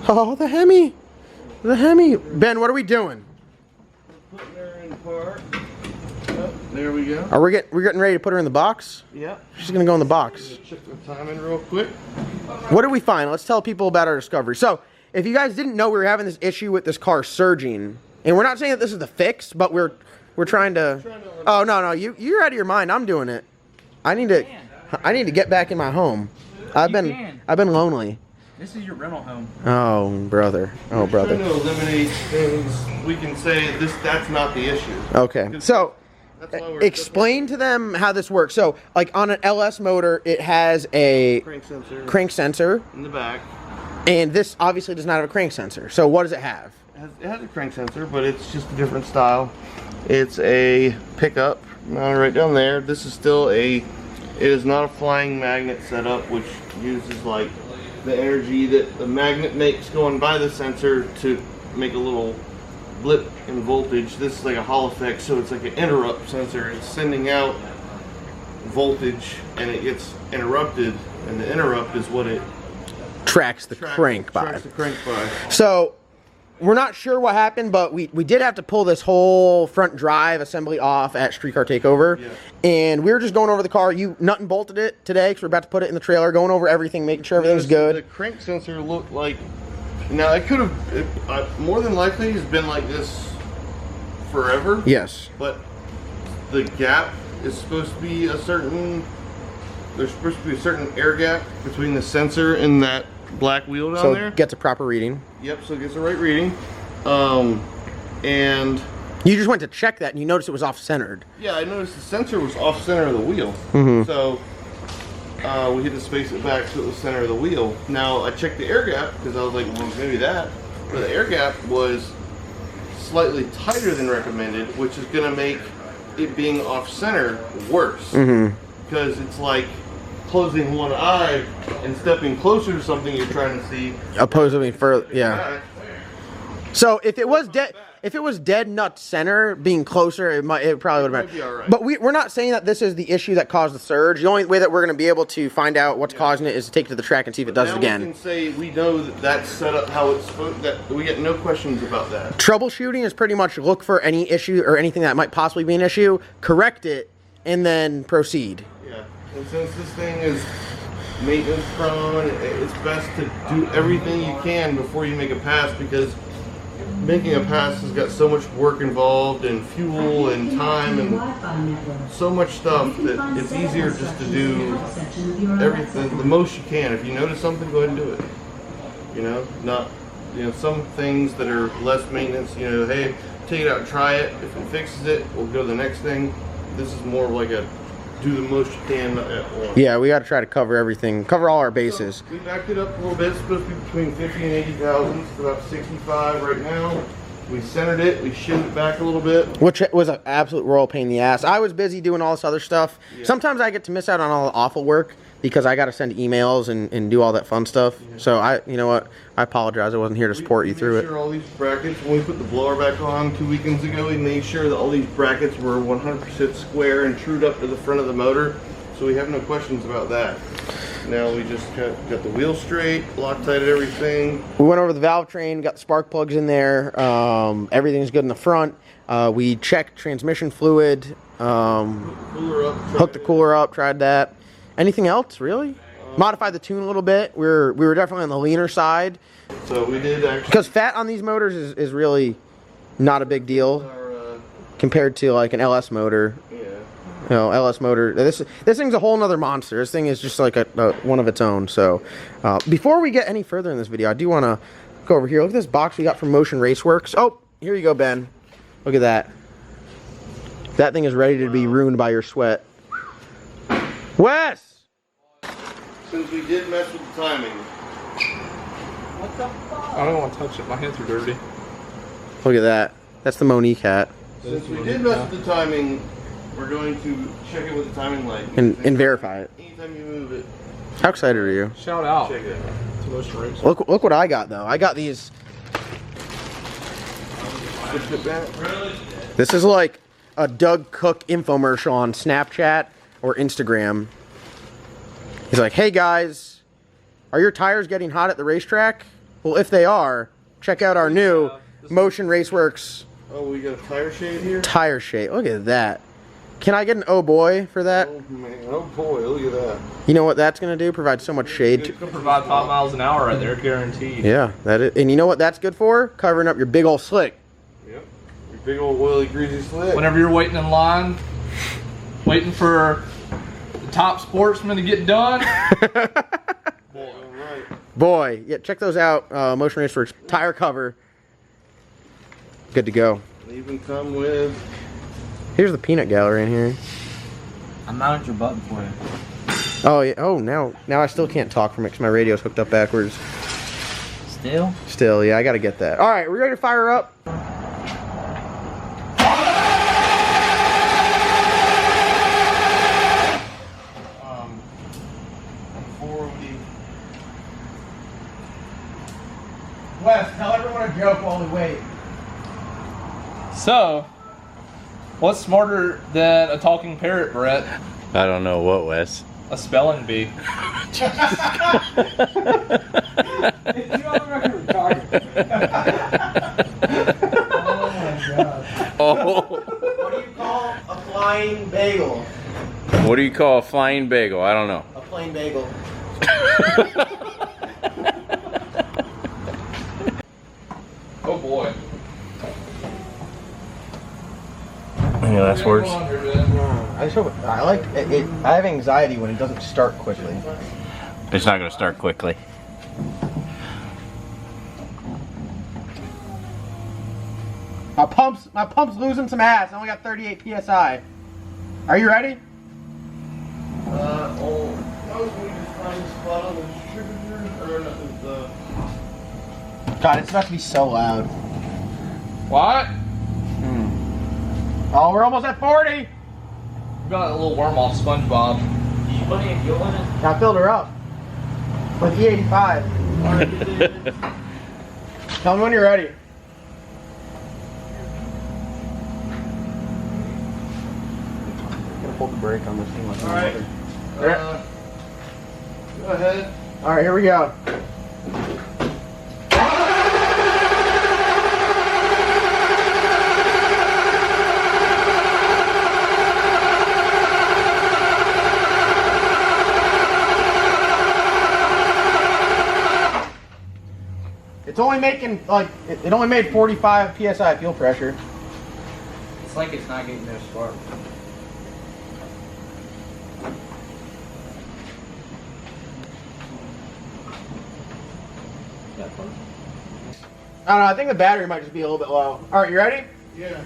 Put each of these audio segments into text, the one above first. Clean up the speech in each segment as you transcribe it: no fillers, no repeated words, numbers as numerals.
Oh, the Hemi. The Hemi. Ben, what are we doing? Putting her in park. Oh, there we go. Are we're getting ready to put her in the box? Yep. She's gonna go in the box. Check the timing real quick. What did we find? Let's tell people about our discovery. So, if you guys didn't know, we were having this issue with this car surging, and we're not saying that this is the fix, but we're trying to. Oh no, you're out of your mind. I'm doing it. I need to get back in my home. I've been lonely. This is your rental home. Oh brother. Oh brother. Trying to eliminate things. We can say that's not the issue. Okay. So. Explain to them how this works. So, like on an LS motor, it has a crank sensor in the back, and this obviously does not have a crank sensor. So, what does it have? It has a crank sensor, but it's just a different style. It's a pickup right down there. This is still it is not a flying magnet setup, which uses like the energy that the magnet makes going by the sensor to make a little blip in voltage. This is like a Hall effect, so it's like an interrupt sensor. It's sending out voltage and it gets interrupted, and the interrupt is what it tracks the crank by. Tracks the crank by. So we're not sure what happened, but we did have to pull this whole front drive assembly off at Streetcar Takeover. Yeah. And we were just going over the car. You nut and bolted it today because we're about to put it in the trailer, going over everything, making sure everything's good. The crank sensor looked like, now it could have, more than likely has been like this forever. Yes. But the gap is supposed to be a certain, there's supposed to be a certain air gap between the sensor and that black wheel down there. So it gets a proper reading. Yep, so it gets the right reading. And you just went to check that and you noticed it was off-centered. Yeah, I noticed the sensor was off-center of the wheel. So we had to space it back so it was center of the wheel. Now I checked the air gap because I was like, well, maybe that. But the air gap was slightly tighter than recommended, which is going to make it being off-center worse. Because it's like closing one eye and stepping closer to something you're trying to see. Opposed to being further, yeah. So if it was dead nut center, being closer, it probably would have been. Right. But we're not saying that this is the issue that caused the surge. The only way that we're going to be able to find out what's causing it is to take it to the track and see if it does it again. We can say we know that that's set up how it's supposed. That we get no questions about that. Troubleshooting is pretty much look for any issue or anything that might possibly be an issue, correct it, and then proceed. Yeah, and since this thing is maintenance prone, it's best to do everything you can before you make a pass, because making a pass has got so much work involved, and fuel and time and so much stuff, that it's easier just to do everything the most you can. If you notice something, go ahead and do it. You know, not, you know, some things that are less maintenance, you know, hey, take it out and try it. If it fixes it, we'll go to the next thing. This is more like a do the most you can at once. Yeah, we got to try to cover everything, cover all our bases. So we backed it up a little bit. It's supposed to be between 50 and 80,000. It's about 65 right now. We centered it. We shimmed it back a little bit. Which was an absolute royal pain in the ass. I was busy doing all this other stuff. Yeah. Sometimes I get to miss out on all the awful work because I got to send emails and do all that fun stuff. Yeah. So you know what? I apologize. I wasn't here to support you through it. We made sure all these brackets, when we put the blower back on 2 weekends ago, we made sure that all these brackets were 100% square and trued up to the front of the motor. So we have no questions about that. Now we just got the wheel straight, Loctited everything. We went over the valve train, got the spark plugs in there. Everything's good in the front. We checked transmission fluid. Hooked the cooler up, tried that. Anything else, really? Modified the tune a little bit. We were definitely on the leaner side. So we did actually. Because fat on these motors is really not a big deal compared to like an LS motor. Yeah. You know, LS motor. This thing's a whole nother monster. This thing is just like a one of its own. So before we get any further in this video, I do want to go over here. Look at this box we got from Motion Raceworks. Oh, here you go, Ben. Look at that. That thing is ready to be ruined by your sweat. Wes! Since we did mess with the timing. What the fuck? I don't want to touch it. My hands are dirty. Look at that. That's the Monique hat. Since we did mess with the timing, we're going to check it with the timing light. And verify it. Anytime you move it. How excited are you? Shout out. Check it. To Motion Race. Look what I got, though. I got these. This is like a Doug Cook infomercial on Snapchat or Instagram. He's like, hey guys, are your tires getting hot at the racetrack? Well, if they are, check out our new Motion Raceworks Oh, we got a tire shade here? tire shade. Look at that. Can I get an oh boy for that? Oh, man. Oh, boy. Look at that. You know what that's going to do? Provide so much shade. It's gonna provide 5 miles an hour right there, guaranteed. Yeah, that is. And you know what that's good for? Covering up your big old slick. Yep. Your big old oily, greasy slick. Whenever you're waiting in line, waiting for the top sportsman to get done. Boy. Alright. Boy, yeah, check those out. Motion Raceworks tire cover. Good to go. They even come with... Here's the peanut gallery in here. I'm mounting your button for you. Oh yeah. Oh, now I still can't talk from it because my radio's hooked up backwards. Still? Still, yeah, I gotta get that. All right, we ready to fire up? Before we... Wes, tell everyone a joke while we wait. So, what's smarter than a talking parrot, Brett? I don't know what, Wes. A spelling bee. Oh, What do you call a flying bagel? what do you call a flying bagel? I don't know. A plain bagel. Oh boy. Any last words? I just hope I like it. I have anxiety when it doesn't start quickly. It's not going to start quickly. My pump's losing some ass. I only got 38 psi. Are you ready? I was going to just find a spot on the distributor, or not, the... God, it's about to be so loud. What? Oh, we're almost at 40. We got a little worm off SpongeBob. Did you put any fuel in it? I filled her up with E85. Tell me when you're ready. I'm gonna hold the brake on this thing. Like Alright. Go ahead. All right, here we go. It's only making like it only made 45 psi fuel pressure. It's like it's not getting no spark. I don't know. I think the battery might just be a little bit low. All right, you ready? Yeah.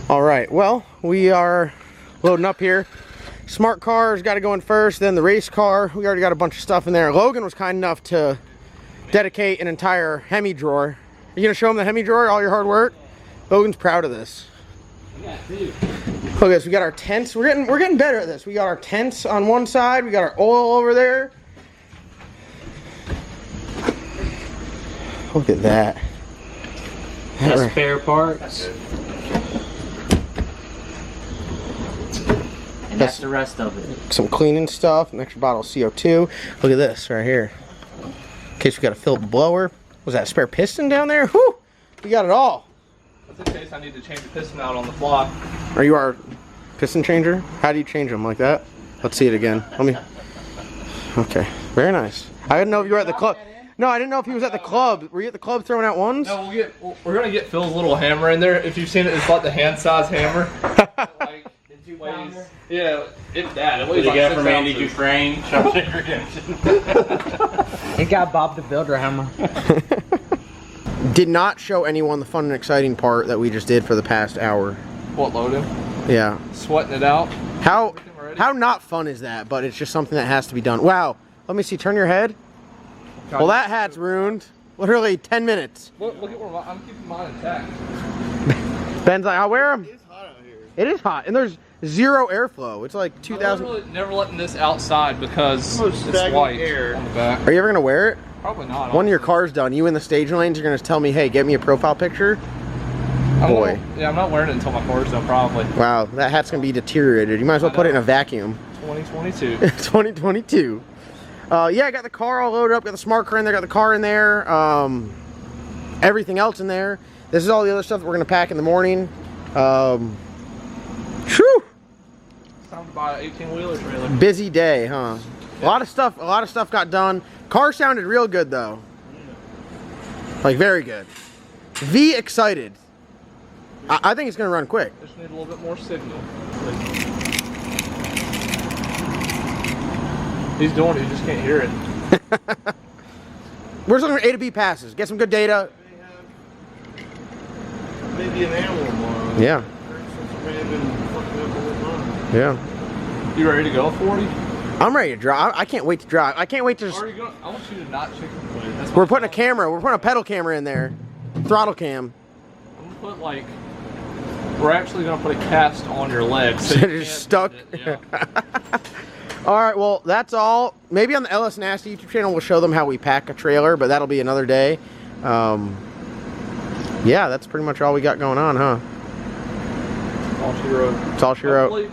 All right, well, we are loading up here. Smart car's got to go in first, then the race car. We already got a bunch of stuff in there. Logan was kind enough to dedicate an entire Hemi drawer. Are you gonna show him the Hemi drawer, all your hard work? Logan's proud of this. Okay, so we got our tents. We're getting better at this. We got our tents on one side. We got our oil over there. Look at that. That's spare parts. And that's the rest of it. Some cleaning stuff, an extra bottle of CO2. Look at this right here. In case we got to fill up the blower. Was that a spare piston down there? Whew! We got it all. That's in case I need to change the piston out on the fly. Are you our piston changer? How do you change them like that? Let's see it again. Let me. Okay, very nice. I didn't know if you were at the club. No, I didn't know if he was at the club. Were you at the club throwing out ones? No, we're gonna get Phil's little hammer in there. If you've seen it, it's like the hand size hammer. Like, it weighs, yeah, it's that. It weighs What do you like got 6 from Andy ounces. Dufresne? Shopshaker Redemption. It got Bob the Builder hammer. Did not show anyone the fun and exciting part that we just did for the past hour. What, loading? Yeah. Sweating it out. How not fun is that? But it's just something that has to be done. Wow. Let me see. Turn your head. Well, that hat's ruined. Literally 10 minutes. Look at where I'm keeping mine intact. Ben's like, I'll wear them. It's hot out here. It is hot, and there's zero airflow. It's like 2,000. I'm never letting this outside because Oh, it's stagnant white air. on the back. Are you ever gonna wear it? Probably not. When your car's done, you in the stage lanes, you're gonna tell me, hey, get me a profile picture. Boy. Yeah, I'm not wearing it until my car's done, probably. Wow, that hat's gonna be deteriorated. You might as well put it in a vacuum. 2022. 2022. Yeah, I got the car all loaded up. Got the smart car in there. Got the car in there. Everything else in there. This is all the other stuff that we're gonna pack in the morning. Whew. Time to buy an 18-wheeler trailer. Busy day, huh? A lot of stuff got done. Car sounded real good though. Like very good. V excited. I think it's gonna run quick. Just need a little bit more signal. He's doing it, you just can't hear it. We're just looking for A to B passes. Get some good data. Maybe an animal tomorrow. Yeah. They've been fucking up all the time. Yeah. You ready to go, 40? I'm ready to drive. I can't wait to drive. I can't wait to just... I want you to not chicken foot. That's what We're putting a camera. We're putting a pedal camera in there. Throttle cam. I'm gonna put like... We're actually gonna put a cast on your leg. So So you it's just can't stuck. bend it, yeah. All right, well, that's all. Maybe on the LS Nasty YouTube channel, we'll show them how we pack a trailer, but that'll be another day. Yeah, that's pretty much all we got going on, huh? All she wrote. That's all she wrote. Hopefully,